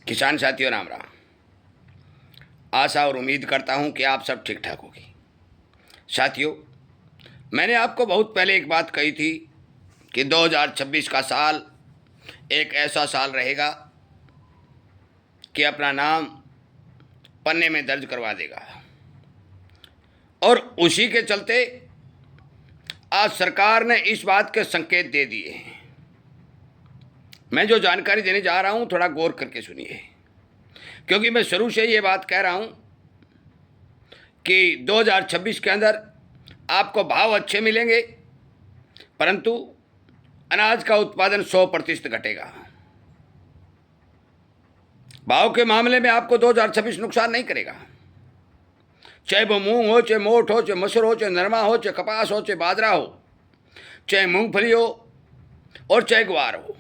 किसान साथियों, राम राम। आशा और उम्मीद करता हूं कि आप सब ठीक ठाक होगी। साथियों, मैंने आपको बहुत पहले एक बात कही थी कि 2026 का साल एक ऐसा साल रहेगा कि अपना नाम पन्ने में दर्ज करवा देगा। और उसी के चलते आज सरकार ने इस बात के संकेत दे दिए हैं। मैं जो जानकारी देने जा रहा हूं, थोड़ा गौर करके सुनिए, क्योंकि मैं शुरू से ये बात कह रहा हूं कि 2026 के अंदर आपको भाव अच्छे मिलेंगे, परंतु अनाज का उत्पादन 100% घटेगा। भाव के मामले में आपको 2026 नुकसान नहीं करेगा। चाहे वो मूंग हो, चाहे मोठ हो, चाहे मसूर हो, चाहे नरमा हो, चाहे कपास हो, चाहे बाजरा हो, चाहे मूंगफली हो और चाहे ग्वार हो।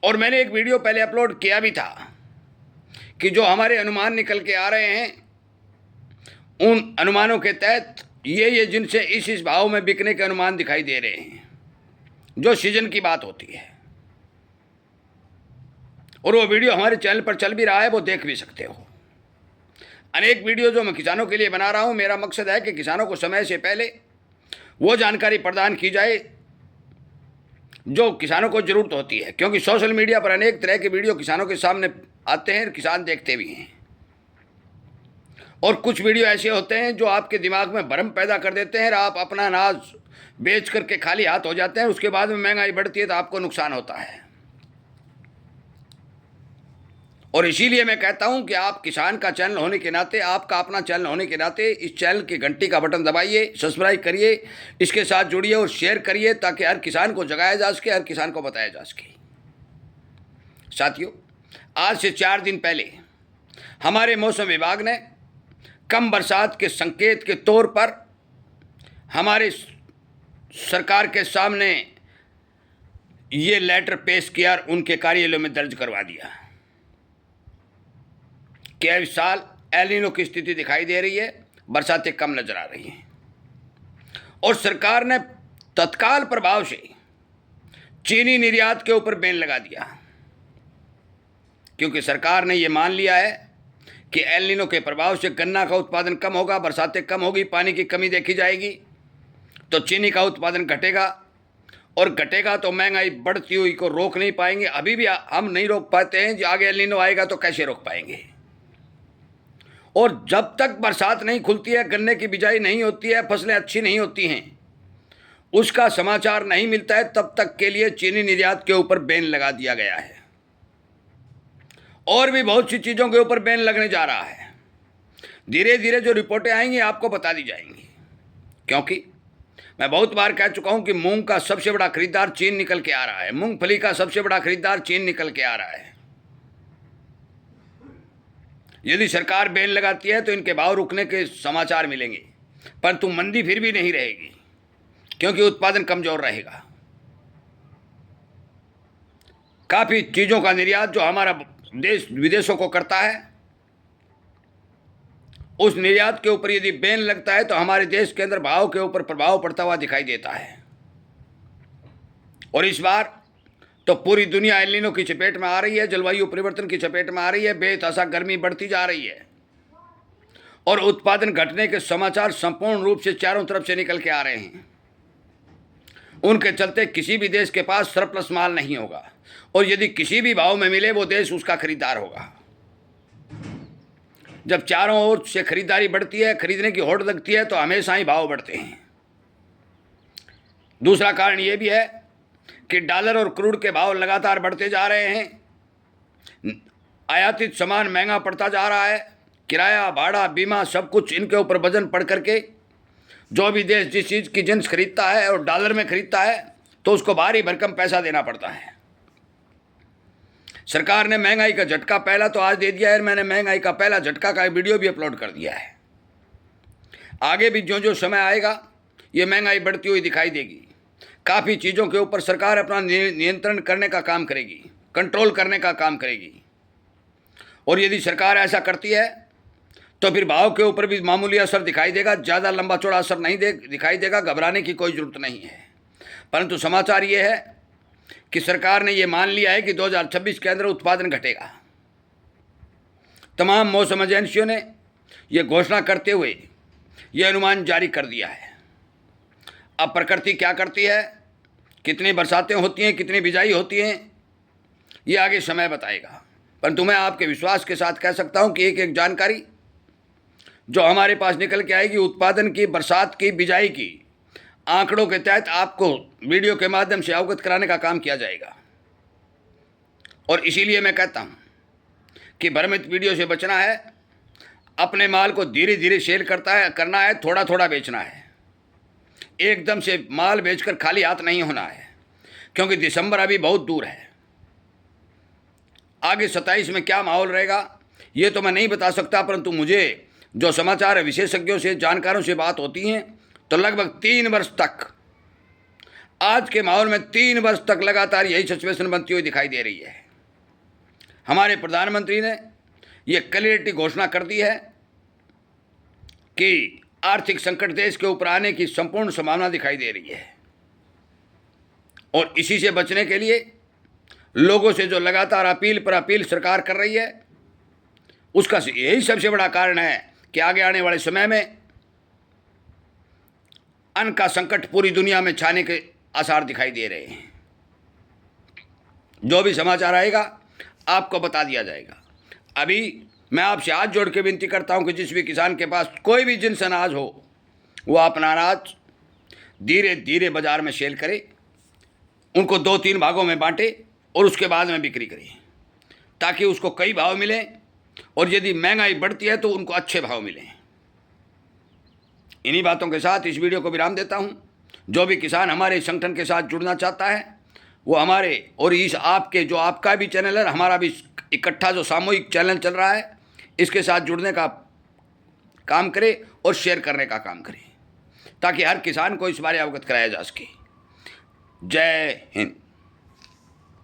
और मैंने एक वीडियो पहले अपलोड किया भी था कि जो हमारे अनुमान निकल के आ रहे हैं, उन अनुमानों के तहत ये जिनसे इस भाव में बिकने के अनुमान दिखाई दे रहे हैं, जो सीजन की बात होती है। और वो वीडियो हमारे चैनल पर चल भी रहा है, वो देख भी सकते हो। अनेक वीडियो जो मैं किसानों के लिए बना रहा हूँ, मेरा मकसद है कि किसानों को समय से पहले वो जानकारी प्रदान की जाए जो किसानों को ज़रूरत होती है, क्योंकि सोशल मीडिया पर अनेक तरह के वीडियो किसानों के सामने आते हैं, किसान देखते भी हैं। और कुछ वीडियो ऐसे होते हैं जो आपके दिमाग में भ्रम पैदा कर देते हैं और आप अपना अनाज बेच करके खाली हाथ हो जाते हैं। उसके बाद में महंगाई बढ़ती है तो आपको नुकसान होता है। और इसीलिए मैं कहता हूं कि आप किसान का चैनल होने के नाते, आपका अपना चैनल होने के नाते, इस चैनल की घंटी का बटन दबाइए, सब्सक्राइब करिए, इसके साथ जुड़िए और शेयर करिए, ताकि हर किसान को जगाया जा सके, हर किसान को बताया जा सके। साथियों, आज से 4 दिन पहले हमारे मौसम विभाग ने कम बरसात के संकेत के तौर पर हमारे सरकार के सामने ये लेटर पेश किया और उनके कार्यालयों में दर्ज करवा दिया कि इस साल एल नीनो की स्थिति दिखाई दे रही है, बरसातें कम नजर आ रही हैं। और सरकार ने तत्काल प्रभाव से चीनी निर्यात के ऊपर बैन लगा दिया, क्योंकि सरकार ने यह मान लिया है कि एल नीनो के प्रभाव से गन्ना का उत्पादन कम होगा, बरसातें कम होगी, पानी की कमी देखी जाएगी, तो चीनी का उत्पादन घटेगा। और घटेगा तो महंगाई बढ़ती हुई को रोक नहीं पाएंगे। अभी भी हम नहीं रोक पाते हैं, जो आगे एल नीनो आएगा तो कैसे रोक पाएंगे। और जब तक बरसात नहीं खुलती है, गन्ने की बिजाई नहीं होती है, फसलें अच्छी नहीं होती हैं, उसका समाचार नहीं मिलता है, तब तक के लिए चीनी निर्यात के ऊपर बैन लगा दिया गया है। और भी बहुत सी चीज़ों के ऊपर बैन लगने जा रहा है। धीरे धीरे जो रिपोर्टें आएंगी आपको बता दी जाएंगी, क्योंकि मैं बहुत बार कह चुका हूं कि मूंग का सबसे बड़ा खरीदार चीन निकल के आ रहा है, मूंगफली का सबसे बड़ा खरीदार चीन निकल के आ रहा है। यदि सरकार बैन लगाती है तो इनके भाव रुकने के समाचार मिलेंगे, परंतु मंदी फिर भी नहीं रहेगी, क्योंकि उत्पादन कमजोर रहेगा। काफ़ी चीज़ों का निर्यात जो हमारा देश विदेशों को करता है, उस निर्यात के ऊपर यदि बैन लगता है तो हमारे देश के अंदर भाव के ऊपर प्रभाव पड़ता हुआ दिखाई देता है। और इस बार तो पूरी दुनिया एल नीनो की चपेट में आ रही है, जलवायु परिवर्तन की चपेट में आ रही है, बेतहाशा गर्मी बढ़ती जा रही है और उत्पादन घटने के समाचार संपूर्ण रूप से चारों तरफ से निकल के आ रहे हैं। उनके चलते किसी भी देश के पास सरप्लस माल नहीं होगा, और यदि किसी भी भाव में मिले वो देश उसका खरीदार होगा। जब चारों ओर से खरीदारी बढ़ती है, खरीदने की होड़ लगती है, तो हमेशा ही भाव बढ़ते हैं। दूसरा कारण ये भी है कि डॉलर और क्रूड के भाव लगातार बढ़ते जा रहे हैं। आयातित सामान महंगा पड़ता जा रहा है। किराया, भाड़ा, बीमा, सब कुछ इनके ऊपर वजन पड़ करके जो भी देश जिस चीज़ की जिन्स खरीदता है और डॉलर में खरीदता है तो उसको भारी भरकम पैसा देना पड़ता है। सरकार ने महंगाई का झटका पहला तो आज दे दिया है। मैंने महंगाई का पहला झटका का वीडियो भी अपलोड कर दिया है। आगे भी जो जो समय आएगा ये महंगाई बढ़ती हुई दिखाई देगी। काफ़ी चीज़ों के ऊपर सरकार अपना नियंत्रण करने का काम करेगी, कंट्रोल करने का काम करेगी। और यदि सरकार ऐसा करती है तो फिर भाव के ऊपर भी मामूली असर दिखाई देगा, ज़्यादा लंबा चौड़ा असर नहीं दिखाई देगा। घबराने की कोई ज़रूरत नहीं है। परंतु समाचार ये है कि सरकार ने ये मान लिया है कि 2026 के अंदर उत्पादन घटेगा। तमाम मौसम एजेंसियों ने यह घोषणा करते हुए यह अनुमान जारी कर दिया है। अब प्रकृति क्या करती है, कितनी बरसातें होती हैं, कितनी बिजाई होती हैं, ये आगे समय बताएगा। परंतु मैं आपके विश्वास के साथ कह सकता हूं कि एक एक जानकारी जो हमारे पास निकल के आएगी, उत्पादन की, बरसात की, बिजाई की, आंकड़ों के तहत आपको वीडियो के माध्यम से अवगत कराने का काम किया जाएगा। और इसीलिए मैं कहता हूं कि भ्रमित वीडियो से बचना है, अपने माल को धीरे धीरे सेल करना है, थोड़ा थोड़ा बेचना है, एकदम से माल बेचकर खाली हाथ नहीं होना है, क्योंकि दिसंबर अभी बहुत दूर है। आगे 27 में क्या माहौल रहेगा ये तो मैं नहीं बता सकता, परंतु मुझे जो समाचार विशेषज्ञों से, जानकारों से बात होती हैं तो लगभग 3 वर्ष तक, आज के माहौल में 3 वर्ष तक लगातार यही सिचुएशन बनती हुई दिखाई दे रही है। हमारे प्रधानमंत्री ने ये क्लियरिटी घोषणा कर दी है कि आर्थिक संकट देश के ऊपर आने की संपूर्ण संभावना दिखाई दे रही है। और इसी से बचने के लिए लोगों से जो लगातार अपील पर अपील सरकार कर रही है, उसका यही सबसे बड़ा कारण है कि आगे आने वाले समय में अन्न का संकट पूरी दुनिया में छाने के आसार दिखाई दे रहे हैं। जो भी समाचार आएगा आपको बता दिया जाएगा। अभी मैं आपसे हाथ जोड़ के विनती करता हूं कि जिस भी किसान के पास कोई भी जिनस अनाज हो, वो अपना अनाज धीरे धीरे बाजार में सेल करे, उनको 2-3 भागों में बांटे और उसके बाद में बिक्री करें, ताकि उसको कई भाव मिलें, और यदि महंगाई बढ़ती है तो उनको अच्छे भाव मिलें। इन्हीं बातों के साथ इस वीडियो को विराम देता हूं। जो भी किसान हमारे संगठन के साथ जुड़ना चाहता है वो हमारे और इस आपके, जो आपका भी चैनल है, हमारा भी इकट्ठा जो सामूहिक चैनल चल रहा है, इसके साथ जुड़ने का काम करे और शेयर करने का काम करे, ताकि हर किसान को इस बारे अवगत कराया जा सके। जय हिंद।